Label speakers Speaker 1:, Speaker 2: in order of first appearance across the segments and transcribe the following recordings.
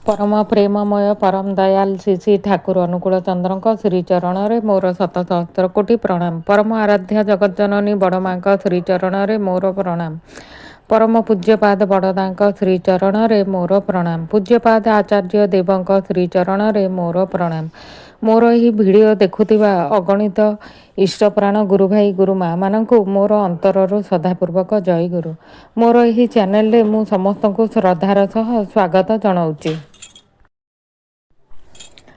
Speaker 1: परम प्रेममय परम दयाल श्री श्री ठाकुर अनुकूल चंद्र श्रीचरण में मोर शत सहस्र कोटि प्रणाम। परम आराध्या जगज्जननी बड़मा श्रीचरण में मोर प्रणाम। परम पूज्यपाद बड़दा श्रीचरण में मोर प्रणाम। पूज्यपाद आचार्य देव श्रीचरण में मोर प्रणाम। मोर यही भिडियो देखुवा अगणित इष्टप्राण गुरु भाई गुरु माँ मानू मोर अंतरु श्रद्धापूर्वक जय गुरु। मोर यही चैनल मु समस्त को श्रद्धार सह स्वागत जनाऊँगी।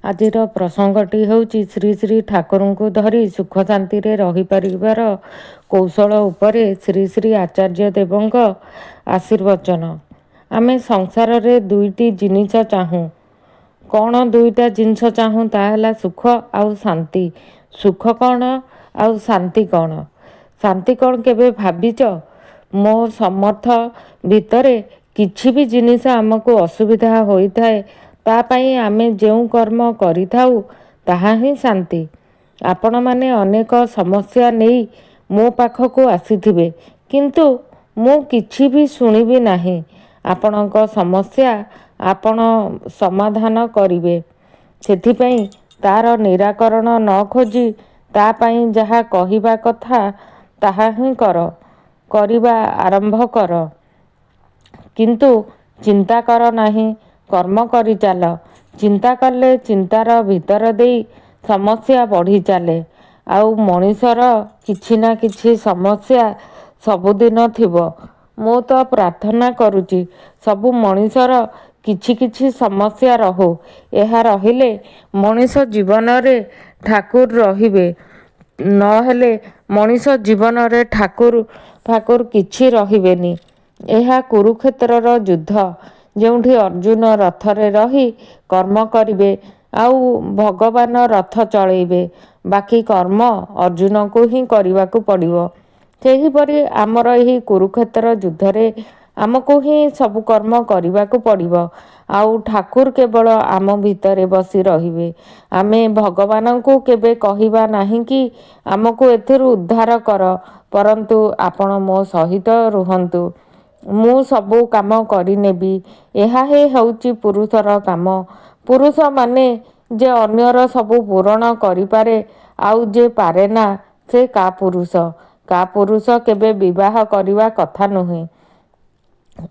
Speaker 1: आजिर प्रसंगटी होउची श्री श्री ठाकुर को धरी सुख शांति रहीपर कौशल उपरे श्री श्री आचार्य देवଙ୍କ आशीर्वचन। आमे संसार रे दुईटी जिनिस चाहूँ। कौन दुईटा जिनस चाहूँ ताहला सुख आउ शांति। सुख कौन आउ शांति कौन? शांति कौन केबे भाविच? मो समर्थ भितरे किछि भी जिनिस आमको असुविधा होइथाए तापाई आमे जेउ कर्म करिथाउ ताहा ही शांति। आपण माने अनेक समस्या नहीं मो पाखको आसीथिबे किंतु मु किछि भी सुनिबी नाही। आपणक समस्या आपण समाधान करिवे। सेथिपई तार निराकरण न खोजी तापाई जहा कहिबा कथा ताहा ही करिबा आरंभ कर। किंतु चिंता कर नाही, कर्म करि चाल। चिंता कले चिंतार भितर देई समस्या बढ़ी चाले। आउ मनीषर किछि ना किछि समस्या सबुदिन थिबो। मु तो प्रार्थना करुची सबु मनीषर किछि किछि समस्या रहु। एहा रहिले मनीष जीवन रे ठाकुर रहिबे। नहेले मनीष जीवन रे ठाकुर किछि रहिबेनी। एहा कुरुक्षेत्रर युद्ध जेउठी अर्जुन रथरे रही कर्म करिवे आउ भगवान रथ चलैबे। बाकी कर्म अर्जुन को ही करने पड़िबो। सेहीपरि आमर यही कुरुक्षेत्र युद्धरे आमको ही सब कर्म करने पड़िबो। आउ ठाकुर केवल आम भितरे बसी रहिबे। आमे भगवान को केबे कहिबा नाही कि आमको एथिरु उद्धार कर, परंतु आपण मो सहित रुहंतु, मु सबु काम करिनेबी। एहा हे हउची पुरुषर काम। पुरुष माने जे अन्यर सबु पूरण करिपारे आउ जे पारे ना से का पुरुष। का पुरुष केबे विवाह करिवा कथा नुहे।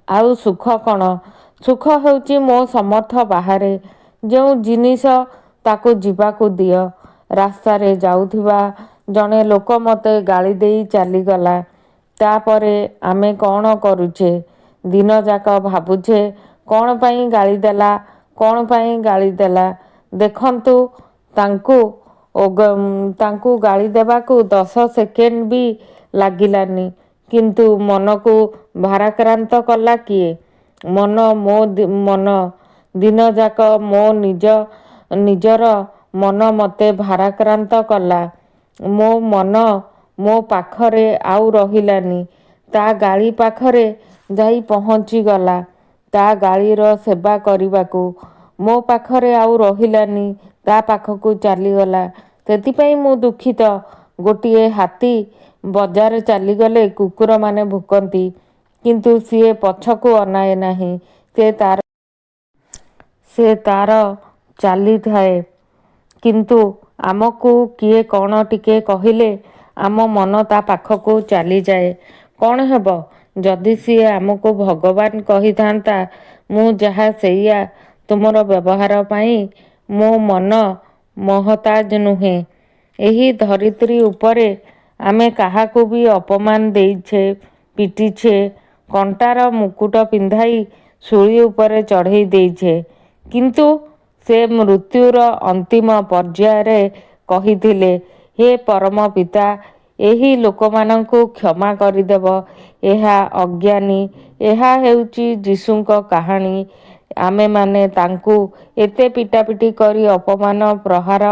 Speaker 1: आउ सुख कौन? सुख हेउची मो समर्थ बाहरे जो जिनिस ताकू जीवाकू दिय। रास्ता रे जाउथिबा जणे लोक मते गाली देई चलीगला तापरे आमे कौन करुछे? दिन जाक भाबुछे कौन पाई गाली देला, कौन पाई गाली देला। देखंतु तांकू गाली देबाकू 10 सेकेंड भी लागिलानी, किंतु मन को भाराक्रांत कला किए? मन दिन जाक मो निजर मन मते भाराक्रांत कला। मो मन मो पाखरे आउ रहिलानी। ता गाली पाखरे जाई पहुँची गला ता गालीर सेवा करिबाकू। मो पाखरे आउ रहिलानी, ता पाखकू चलीगला। सेथिपई मु दुखित। गोटिए हाथी बजार चलीगले कुकुर माने भुकंती, किंतु सिए पछकू अनाए नाही। से तार चाली थाए। किंतु आमको किए कौन टिके कहिले आम मन ता पाखकू चली जाए। कौन हेबो जदि सिए आमको भगवान कही थांता मु जहा सेया तुमर व्यवहार पाई मो मन मोहताज नुहे। एही धरित्री उपरे आमे काहाकू भी अपमान देइछे, पिटिछे, कंटार मुकुट पिंधाई सूली उपरे चढ़ई देइछे। किंतु से मृत्युर अंतिम पर्याୟରେ कहिथिले, हे परम पिता एही लोकमानंकु क्षमा करिदेव। एहा अज्ञानी। एहा हेउची जीशुଙ୍କ काहाणी। आमे माने तांकू एते पिटापिटी करी अपमान प्रहार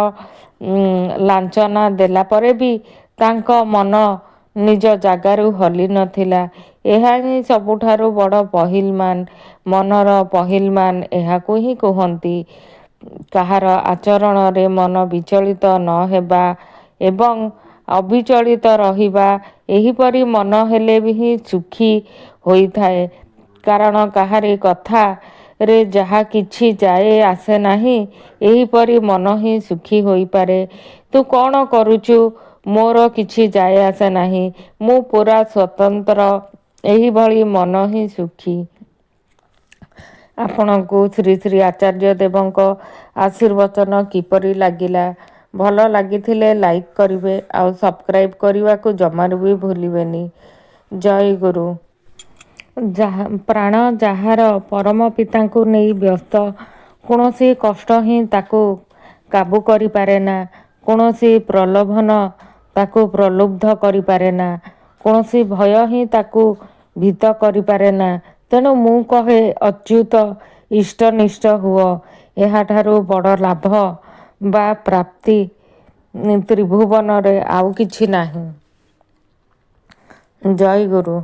Speaker 1: लांछना देला परे भी तांक मन निज जागारू हली नथिला। एहा ही सबुठारू बड़ पहिलमान। मनर पहिलमान एहाकू ही कुहंती। काहार आचरण रे मन विचलित न हेबा एवं अविचलित रहिबा। एहीपरि मन हेले भी सुखी होइथाए। कारण काहारी कथा ରେ ଯାହା କିଛି ଯାଏ ଆସେ ନାହିଁ, ଏହିପରି ମନ ହିଁ ସୁଖୀ ହୋଇପାରେ। ତୁ କ'ଣ କରୁଛୁ ମୋର କିଛି ଯାଏ ଆସେ ନାହିଁ, ମୁଁ ପୂରା ସ୍ୱତନ୍ତ୍ର, ଏହିଭଳି ମନ ହିଁ ସୁଖୀ। ଆପଣଙ୍କୁ ଶ୍ରୀ ଶ୍ରୀ ଆଚାର୍ଯ୍ୟ ଦେବଙ୍କ ଆଶୀର୍ବଚନ କିପରି ଲାଗିଲା? ଭଲ ଲାଗିଥିଲେ ଲାଇକ୍ କରିବେ, ଆଉ ସବସ୍କ୍ରାଇବ୍ କରିବାକୁ ଜମାରୁ ବି ଭୁଲିବେନି। ଜୟ ଗୁରୁ। ପ୍ରାଣ ଯାହାର ପରମ ପିତାଙ୍କୁ ନେଇ ବ୍ୟସ୍ତ, କୌଣସି କଷ୍ଟ ହିଁ ତାକୁ କାବୁ କରିପାରେ ନା, କୌଣସି ପ୍ରଲୋଭନ ତାକୁ ପ୍ରଲୁବ୍ଧ କରିପାରେ ନା, କୌଣସି ଭୟ ହିଁ ତାକୁ ଭୀତ କରିପାରେ ନା। ତେଣୁ ମୁଁ କହେ, ଅଚ୍ୟୁତ ଇଷ୍ଟନିଷ୍ଠ ହୁଅ। ଏହାଠାରୁ ବଡ଼ ଲାଭ ବା ପ୍ରାପ୍ତି ତ୍ରିଭୁବନରେ ଆଉ କିଛି ନାହିଁ। ଜୟ ଗୁରୁ।